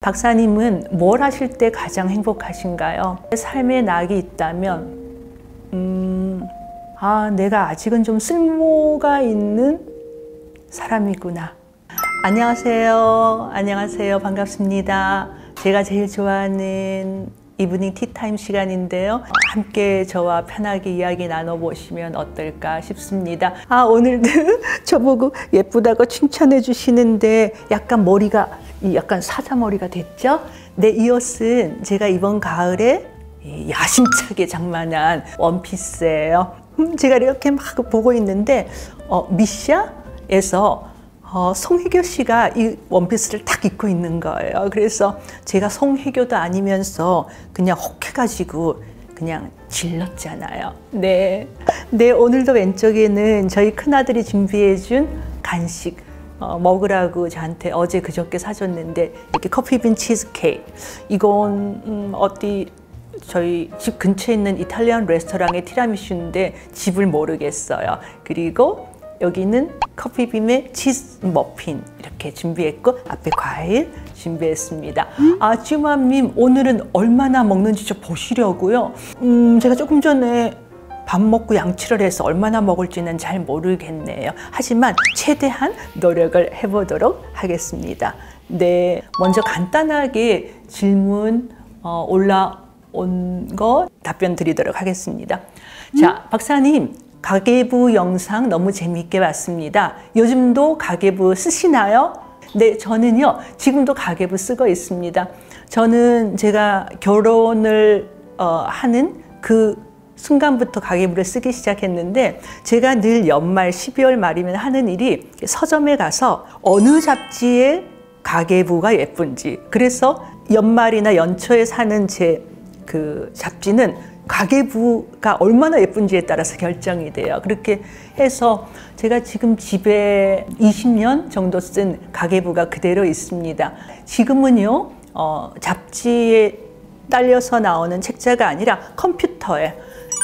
박사님은 뭘 하실 때 가장 행복하신가요? 삶에 낙이 있다면 내가 아직은 좀 쓸모가 있는 사람이구나. 안녕하세요. 안녕하세요. 반갑습니다. 제가 제일 좋아하는 이브닝 티타임 시간인데요. 함께 저와 편하게 이야기 나눠보시면 어떨까 싶습니다. 오늘도 저보고 예쁘다고 칭찬해 주시는데 약간 머리가 약간 사자머리가 됐죠? 네, 이 옷은 제가 이번 가을에 야심차게 장만한 원피스예요. 제가 이렇게 막 보고 있는데 미샤에서 송혜교 씨가 이 원피스를 딱 입고 있는 거예요. 그래서 제가 송혜교도 아니면서 그냥 혹해가지고 그냥 질렀잖아요. 네, 오늘도 왼쪽에는 저희 큰아들이 준비해준 간식 먹으라고 저한테 어제 그저께 사줬는데 이렇게 커피빈 치즈케이크. 이건 어디 저희 집 근처에 있는 이탈리안 레스토랑의 티라미슈인데 집을 모르겠어요. 그리고 여기는 커피빔의 치즈 머핀 이렇게 준비했고 앞에 과일 준비했습니다. 쭈맘님 오늘은 얼마나 먹는지 좀 보시려고요. 제가 조금 전에 밥 먹고 양치를 해서 얼마나 먹을지는 잘 모르겠네요. 하지만 최대한 노력을 해보도록 하겠습니다. 네, 먼저 간단하게 질문 올라온 거 답변 드리도록 하겠습니다. 자, 박사님. 가계부 영상 너무 재미있게 봤습니다. 요즘도 가계부 쓰시나요? 네, 저는요 지금도 가계부 쓰고 있습니다. 저는 제가 결혼을 하는 그 순간부터 가계부를 쓰기 시작했는데 제가 늘 연말 12월 말이면 하는 일이 서점에 가서 어느 잡지의 가계부가 예쁜지, 그래서 연말이나 연초에 사는 제 그 잡지는 가계부가 얼마나 예쁜지에 따라서 결정이 돼요. 그렇게 해서 제가 지금 집에 20년 정도 쓴 가계부가 그대로 있습니다. 지금은요 잡지에 딸려서 나오는 책자가 아니라 컴퓨터에,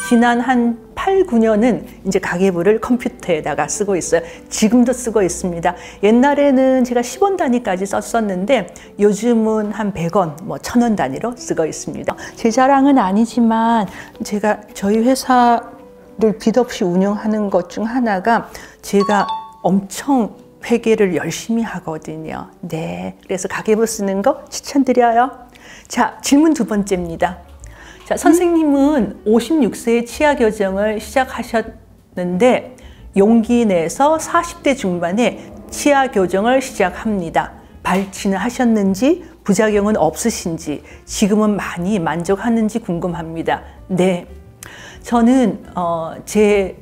지난 한 8, 9년은 이제 가계부를 컴퓨터에다가 쓰고 있어요. 지금도 쓰고 있습니다. 옛날에는 제가 10원 단위까지 썼었는데 요즘은 한 100원, 1000원 단위로 쓰고 있습니다. 제 자랑은 아니지만 제가 저희 회사를 빚 없이 운영하는 것 중 하나가 제가 엄청 회계를 열심히 하거든요. 네, 그래서 가계부 쓰는 거 추천드려요. 자, 질문 두 번째입니다. 자, 선생님은 56세에 치아 교정을 시작하셨는데 용기 내서 40대 중반에 치아 교정을 시작합니다. 발치는 하셨는지 부작용은 없으신지 지금은 많이 만족하는지 궁금합니다. 네, 저는 제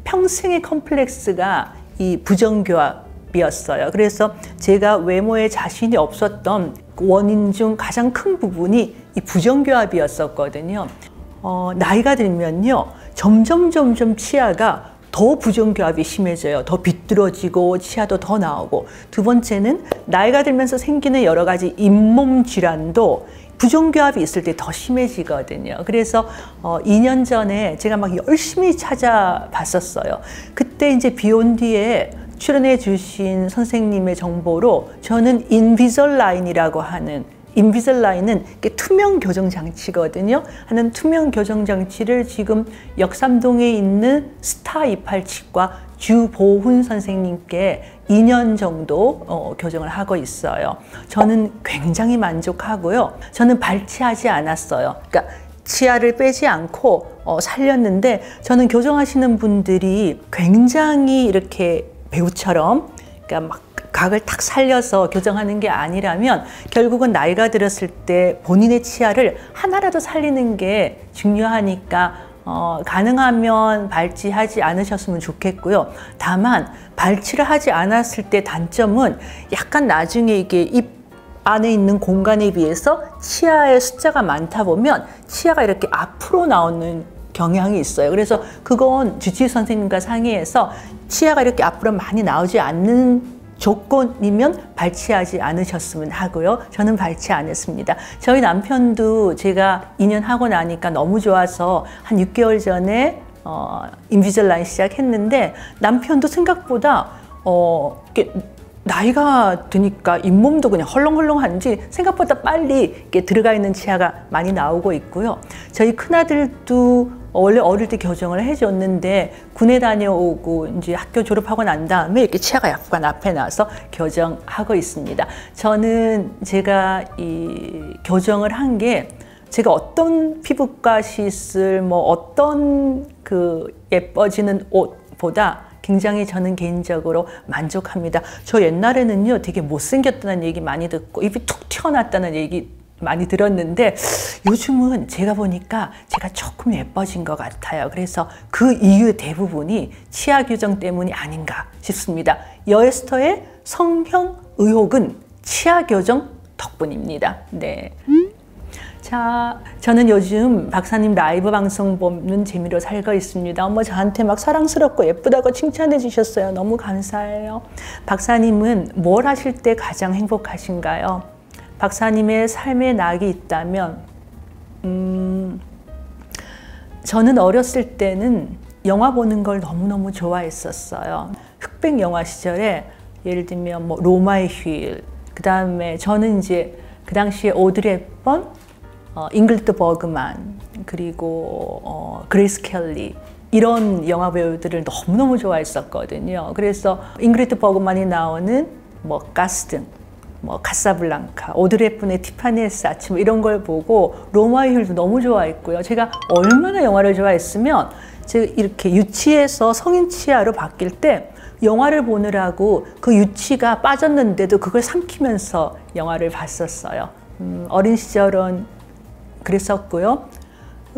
평생의 컴플렉스가 이 부정교합이었어요. 그래서 제가 외모에 자신이 없었던 원인 중 가장 큰 부분이 이 부정교합이었었거든요. 나이가 들면요 점점 치아가 더 부정교합이 심해져요. 더 비뚤어지고 치아도 더 나오고, 두 번째는 나이가 들면서 생기는 여러 가지 잇몸 질환도 부정교합이 있을 때 더 심해지거든요. 그래서 2년 전에 제가 막 열심히 찾아봤었어요. 그때 이제 비욘디에 출연해 주신 선생님의 정보로 저는 인비설라인이라고 하는, 인비설라인은 투명 교정 장치거든요. 하는 투명 교정 장치를 지금 역삼동에 있는 스타 이팔치과 주보훈 선생님께 2년 정도 교정을 하고 있어요. 저는 굉장히 만족하고요. 저는 발치하지 않았어요. 그러니까 치아를 빼지 않고 살렸는데, 저는 교정하시는 분들이 굉장히 이렇게 배우처럼 그러니까 막 각을 탁 살려서 교정하는 게 아니라면 결국은 나이가 들었을 때 본인의 치아를 하나라도 살리는 게 중요하니까 가능하면 발치하지 않으셨으면 좋겠고요. 다만 발치를 하지 않았을 때 단점은 약간 나중에 이게 입 안에 있는 공간에 비해서 치아의 숫자가 많다 보면 치아가 이렇게 앞으로 나오는 경향이 있어요. 그래서 그건 주치의 선생님과 상의해서 치아가 이렇게 앞으로 많이 나오지 않는 조건이면 발치하지 않으셨으면 하고요. 저는 발치 안 했습니다. 저희 남편도 제가 2년 하고 나니까 너무 좋아서 한 6개월 전에 인비설라인 시작했는데 남편도 생각보다 나이가 드니까 잇몸도 그냥 헐렁헐렁한지 생각보다 빨리 이렇게 들어가 있는 치아가 많이 나오고 있고요. 저희 큰아들도 원래 어릴 때 교정을 해줬는데 군에 다녀오고 이제 학교 졸업하고 난 다음에 이렇게 치아가 약간 앞에 나서 교정하고 있습니다. 저는 제가 이 교정을 한 게 제가 어떤 피부과 시술, 뭐 어떤 그 예뻐지는 옷보다 굉장히 저는 개인적으로 만족합니다. 저 옛날에는요, 되게 못생겼다는 얘기 많이 듣고 입이 툭 튀어나왔다는 얘기 많이 들었는데 요즘은 제가 보니까 제가 조금 예뻐진 것 같아요. 그래서 그 이유 대부분이 치아 교정 때문이 아닌가 싶습니다. 여에스터의 성형 의혹은 치아 교정 덕분입니다. 네. 자, 저는 요즘 박사님 라이브 방송 보는 재미로 살고 있습니다. 어머, 저한테 막 사랑스럽고 예쁘다고 칭찬해 주셨어요. 너무 감사해요. 박사님은 뭘 하실 때 가장 행복하신가요? 박사님의 삶에 낙이 있다면 저는 어렸을 때는 영화 보는 걸 너무너무 좋아했었어요. 흑백 영화 시절에 예를 들면 뭐 로마의 휴일, 그 다음에 저는 이제 그 당시에 오드리 헵번, 잉글드 버그만, 그리고 그레이스 켈리, 이런 영화 배우들을 너무너무 좋아했었거든요. 그래서 잉글드 버그만이 나오는 뭐 가스등, 뭐 카사블랑카, 오드리 헵번의 티파니의 사치, 뭐 이런 걸 보고 로마의 휴일도 너무 좋아했고요. 제가 얼마나 영화를 좋아했으면 제가 이렇게 유치에서 성인 치아로 바뀔 때 영화를 보느라고 그 유치가 빠졌는데도 그걸 삼키면서 영화를 봤었어요. 어린 시절은 그랬었고요.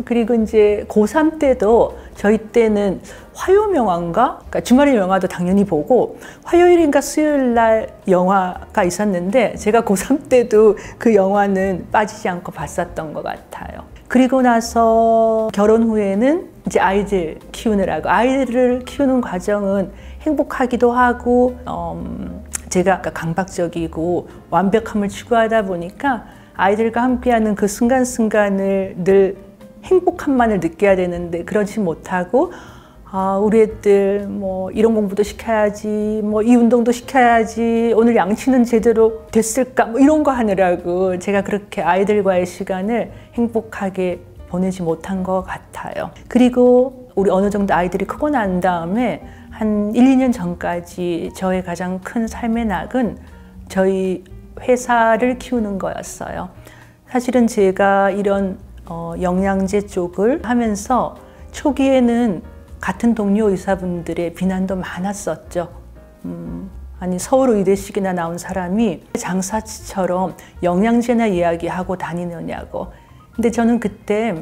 그리고 이제 고3 때도 저희 때는 화요명화인가? 그러니까 주말에 영화도 당연히 보고 화요일인가 수요일 날 영화가 있었는데 제가 고3 때도 그 영화는 빠지지 않고 봤었던 것 같아요. 그리고 나서 결혼 후에는 이제 아이들 키우느라고, 아이들을 키우는 과정은 행복하기도 하고 제가 강박적이고 완벽함을 추구하다 보니까 아이들과 함께하는 그 순간순간을 늘 행복함만을 느껴야 되는데 그러지 못하고 우리 애들 뭐 이런 공부도 시켜야지, 뭐 이 운동도 시켜야지, 오늘 양치는 제대로 됐을까, 뭐 이런 거 하느라고 제가 그렇게 아이들과의 시간을 행복하게 보내지 못한 것 같아요. 그리고 우리 어느 정도 아이들이 크고 난 다음에 한 1, 2년 전까지 저의 가장 큰 삶의 낙은 저희 회사를 키우는 거였어요. 사실은 제가 이런 영양제 쪽을 하면서 초기에는 같은 동료 의사분들의 비난도 많았었죠. 아니 서울의대식이나 나온 사람이 장사치처럼 영양제나 이야기하고 다니느냐고. 근데 저는 그때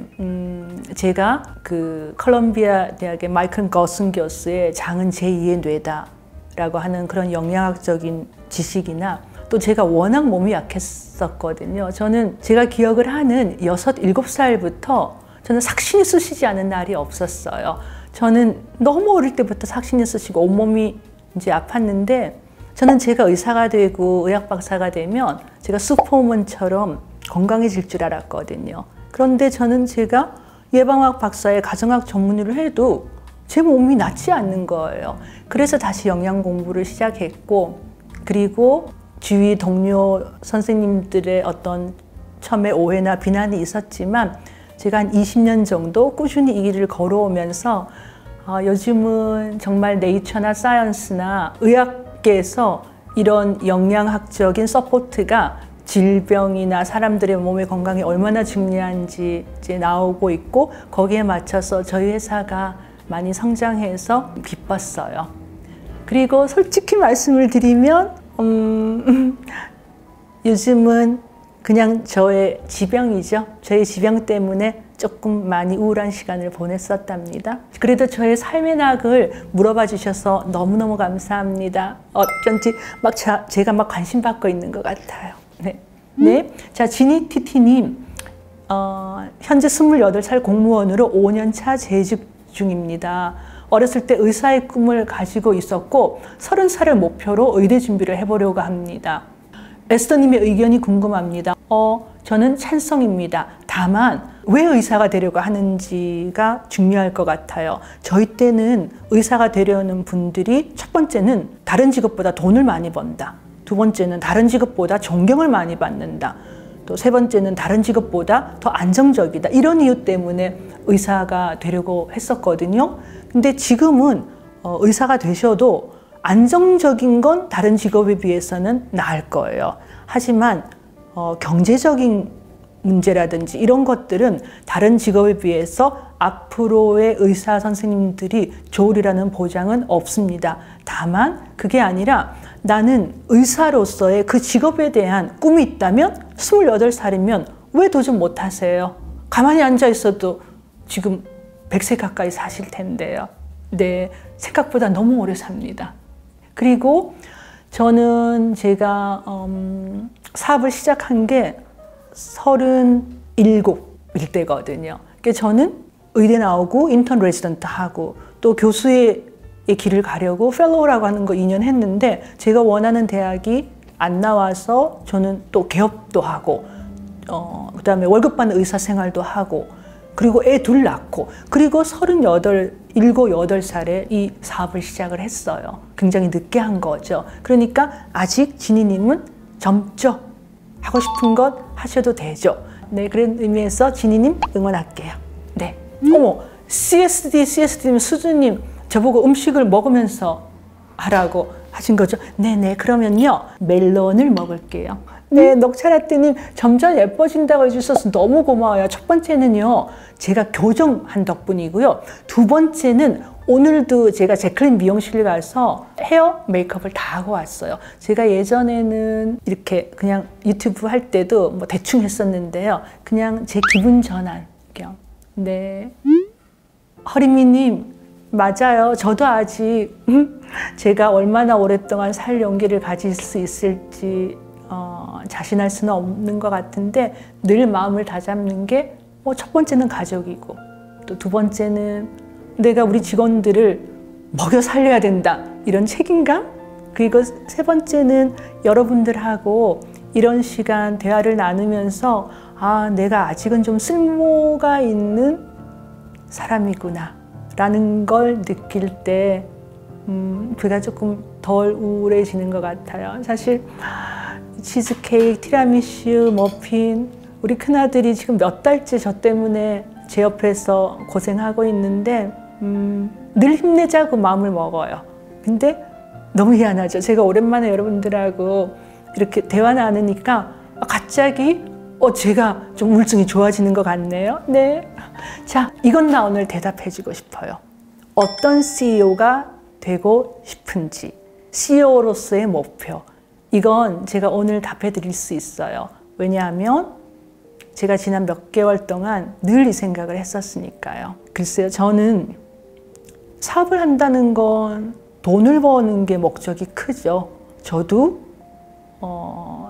제가 그 컬럼비아 대학의 마이클 거슨 교수의 장은 제2의 뇌다 라고 하는 그런 영양학적인 지식이나 또 제가 워낙 몸이 약했었거든요. 저는 제가 기억을 하는 6, 7살부터 저는 삭신이 쑤시지 않은 날이 없었어요. 저는 너무 어릴 때부터 삭신이 쑤시고 온몸이 이제 아팠는데 저는 제가 의사가 되고 의학 박사가 되면 제가 슈퍼우먼처럼 건강해질 줄 알았거든요. 그런데 저는 제가 예방학 박사의 가정학 전문의를 해도 제 몸이 낫지 않는 거예요. 그래서 다시 영양 공부를 시작했고, 그리고 주위 동료 선생님들의 어떤 처음에 오해나 비난이 있었지만 제가 한 20년 정도 꾸준히 이 길을 걸어오면서 요즘은 정말 네이처나 사이언스나 의학계에서 이런 영양학적인 서포트가 질병이나 사람들의 몸의 건강이 얼마나 중요한지 이제 나오고 있고, 거기에 맞춰서 저희 회사가 많이 성장해서 기뻤어요. 그리고 솔직히 말씀을 드리면 요즘은 그냥 저의 지병이죠. 저의 지병 때문에 조금 많이 우울한 시간을 보냈었답니다. 그래도 저의 삶의 낙을 물어봐 주셔서 너무너무 감사합니다. 어쩐지 막 제가 막 관심 받고 있는 것 같아요. 네. 네. 자, 지니티티님, 현재 28살 공무원으로 5년 차 재직 중입니다. 어렸을 때 의사의 꿈을 가지고 있었고 30살을 목표로 의대 준비를 해보려고 합니다. 에스더님의 의견이 궁금합니다. 저는 찬성입니다. 다만 왜 의사가 되려고 하는지가 중요할 것 같아요. 저희 때는 의사가 되려는 분들이 첫 번째는 다른 직업보다 돈을 많이 번다. 두 번째는 다른 직업보다 존경을 많이 받는다. 또 세 번째는 다른 직업보다 더 안정적이다. 이런 이유 때문에 의사가 되려고 했었거든요. 근데 지금은 의사가 되셔도 안정적인 건 다른 직업에 비해서는 나을 거예요. 하지만 경제적인 문제라든지 이런 것들은 다른 직업에 비해서 앞으로의 의사 선생님들이 좋으리라는 보장은 없습니다. 다만 그게 아니라 나는 의사로서의 그 직업에 대한 꿈이 있다면 28살이면 왜 도전 못 하세요? 가만히 앉아 있어도 지금 100세 가까이 사실 텐데요. 네, 생각보다 너무 오래 삽니다. 그리고 저는 제가 사업을 시작한 게 37일 때거든요. 그러니까 저는 의대 나오고 인턴 레지던트 하고 또 교수의 길을 가려고 펠로우라고 하는 거 2년 했는데 제가 원하는 대학이 안 나와서 저는 또 개업도 하고 그다음에 월급 받는 의사 생활도 하고 그리고 애 둘 낳고 그리고 38, 7, 8살에 이 사업을 시작을 했어요. 굉장히 늦게 한 거죠. 그러니까 아직 지니님은 젊죠. 하고 싶은 것 하셔도 되죠. 네, 그런 의미에서 지니님 응원할게요. 네. 어머, CSD님 수주님 저보고 음식을 먹으면서 하라고 하신 거죠. 네네, 그러면요 멜론을 먹을게요. 네, 녹차라떼님 점점 예뻐진다고 해주셔서 너무 고마워요. 첫 번째는요 제가 교정한 덕분이고요. 두 번째는 오늘도 제가 제클린 미용실 가서 헤어 메이크업을 다 하고 왔어요. 제가 예전에는 이렇게 그냥 유튜브 할 때도 뭐 대충 했었는데요. 그냥 제 기분 전환 겸. 네. 허리미님 맞아요. 저도 아직 제가 얼마나 오랫동안 살 용기를 가질 수 있을지 자신할 수는 없는 것 같은데 늘 마음을 다잡는 게 첫 번째는 가족이고 또 두 번째는 내가 우리 직원들을 먹여 살려야 된다 이런 책임감 그리고 세 번째는 여러분들하고 이런 시간 대화를 나누면서 아 내가 아직은 좀 쓸모가 있는 사람이구나 라는 걸 느낄 때 그가 조금 덜 우울해지는 것 같아요. 사실 치즈케이크, 티라미슈, 머핀 우리 큰아들이 지금 몇 달째 저 때문에 제 옆에서 고생하고 있는데 늘 힘내자고 마음을 먹어요. 근데 너무 희한하죠. 제가 오랜만에 여러분들하고 이렇게 대화 나누니까 갑자기 제가 좀 우울증이 좋아지는 것 같네요. 네. 자, 이건 나 오늘 대답해주고 싶어요. 어떤 CEO가 되고 싶은지, CEO로서의 목표. 이건 제가 오늘 답해드릴 수 있어요. 왜냐하면 제가 지난 몇 개월 동안 늘 이 생각을 했었으니까요. 글쎄요, 저는 사업을 한다는 건 돈을 버는 게 목적이 크죠. 저도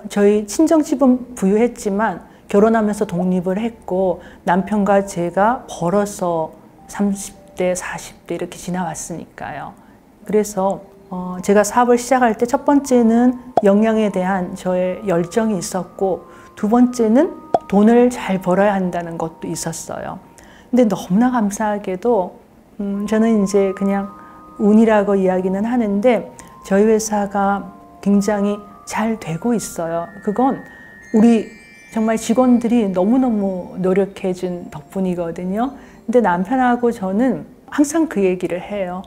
저희 친정집은 부유했지만 결혼하면서 독립을 했고 남편과 제가 벌어서 30대, 40대 이렇게 지나왔으니까요. 그래서 제가 사업을 시작할 때 첫 번째는 역량에 대한 저의 열정이 있었고 두 번째는 돈을 잘 벌어야 한다는 것도 있었어요. 근데 너무나 감사하게도 저는 이제 그냥 운이라고 이야기는 하는데 저희 회사가 굉장히 잘 되고 있어요. 그건 우리 정말 직원들이 너무너무 노력해 준 덕분이거든요. 근데 남편하고 저는 항상 그 얘기를 해요.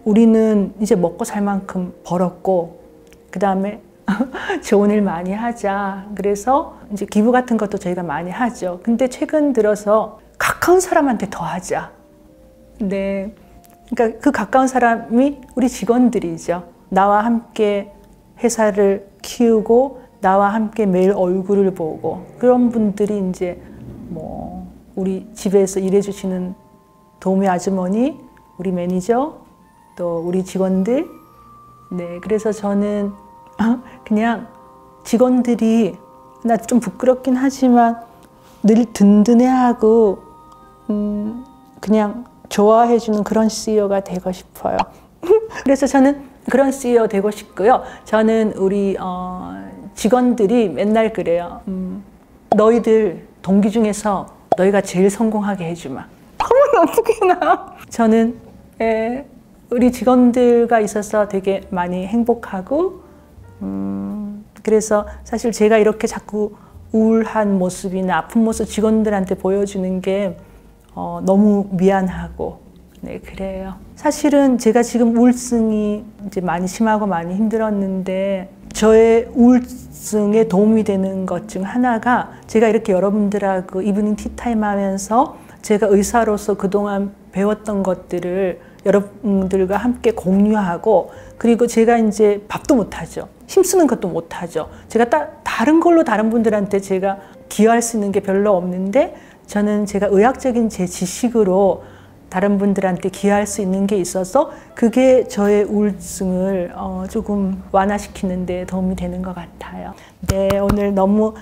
우리는 이제 먹고 살 만큼 벌었고 그 다음에 좋은 일 많이 하자. 그래서 이제 기부 같은 것도 저희가 많이 하죠. 근데 최근 들어서 가까운 사람한테 더 하자. 네. 그러니까 그 가까운 사람이 우리 직원들이죠. 나와 함께 회사를 키우고 나와 함께 매일 얼굴을 보고 그런 분들이 이제 뭐 우리 집에서 일해주시는 도우미 아주머니, 우리 매니저, 또 우리 직원들. 네. 그래서 저는 그냥 직원들이 나 좀 부끄럽긴 하지만 늘 든든해하고 그냥 좋아해주는 그런 CEO가 되고 싶어요. 그래서 저는 그런 CEO 되고 싶고요. 저는 우리 직원들이 맨날 그래요. 너희들 동기 중에서 너희가 제일 성공하게 해주마. 어머니 어떡해나. 저는 우리 직원들과 있어서 되게 많이 행복하고 그래서 사실 제가 이렇게 자꾸 우울한 모습이나 아픈 모습 직원들한테 보여주는 게 너무 미안하고 네 그래요. 사실은 제가 지금 우울증이 이제 많이 심하고 많이 힘들었는데 저의 우울증에 도움이 되는 것 중 하나가 제가 이렇게 여러분들하고 이브닝 티타임 하면서 제가 의사로서 그동안 배웠던 것들을 여러분들과 함께 공유하고 그리고 제가 이제 밥도 못하죠. 힘쓰는 것도 못하죠. 제가 다른 걸로 다른 분들한테 제가 기여할 수 있는 게 별로 없는데 저는 제가 의학적인 제 지식으로 다른 분들한테 기여할 수 있는 게 있어서 그게 저의 우울증을 조금 완화시키는 데 도움이 되는 것 같아요. 네, 오늘 너무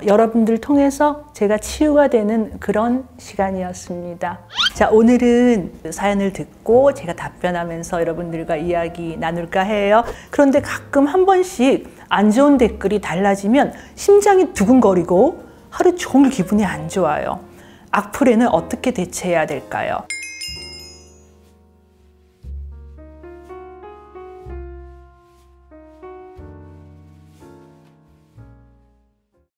여러분들 통해서 제가 치유가 되는 그런 시간이었습니다. 자, 오늘은 사연을 듣고 제가 답변하면서 여러분들과 이야기 나눌까 해요. 그런데 가끔 한 번씩 안 좋은 댓글이 달라지면 심장이 두근거리고 하루 종일 기분이 안 좋아요. 악플에는 어떻게 대처해야 될까요?